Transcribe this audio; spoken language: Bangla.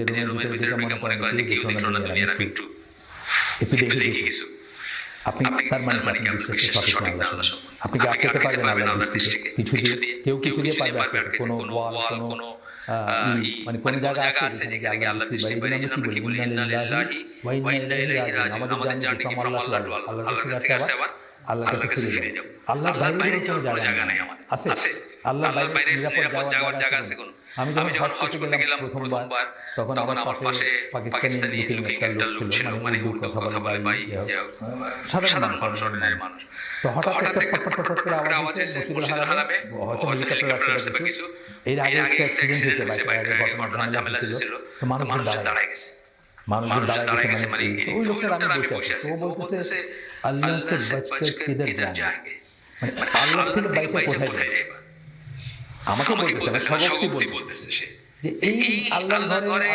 নিজের রুমের ভিতরে ঢুকে মনে করেন যে কেউ দেখলো না দুনিয়ার, আমি একটু দেখে কিছু। আপনি তার মানে কি আপনি বিশ্বাসে সঠিক না আল্লাহ? আপনি কি আটকাতে পারবেন আল্লাহর দৃষ্টিকে? কিছু দিয়ে কেউ কিছু দিয়ে পারবে আটকাতে? কোনো ওয়াল, কোনো মানে কোনো জায়গা আছে যেখানে গিয়ে আল্লাহর দৃষ্টি বাইরে? এই জন্য আমরা কি বলি ইন্না লিল্লাহি ওয়া ইন্না ইলাইহি রাজিউন। আমাদের জার্নি ফ্রম আল্লাহ টু আল্লাহ, আল্লাহর কাছে আছে আবার আল্লাহর কাছে ফিরে যাব। আল্লাহর বাইরে কোনো জায়গা নাই আমাদের, আছে? আল্লাহর বাইরে নিরাপদ যাওয়ার জায়গা আছে কোন? আমি যখন হজ করতে গেলাম প্রথমবার, তখন আমার পাশে পাকিস্তানি লুকিং একটা লোক ছিল, মানে উর্দু কথা বলে ভাই, সাধারণ মানুষ। তো হঠাৎ একটা পট করে আওয়াজ হয়েছে মসজিদুল হারামে, হয়তো হেলিকপ্টার আসছে বা কিছু। এর আগে একটা অ্যাক্সিডেন্ট হয়েছে, বাইরে ঘটনা ঝামেলা ছিল, তো মানুষজন দাঁড়ায় গেছে। মানুষজন দাঁড়ায় গেছে মানে ওই লোকটার আমি বসে আছি, ও বলতেছে আল্লাহ সে বচকর কিধর যাएंगे, মানে আল্লাহ থেকে বাইচে কোথায় যাবে? আমাকে বলতেছে না, সবাইকে বলতেছে যে এই আল্লাহর ঘরে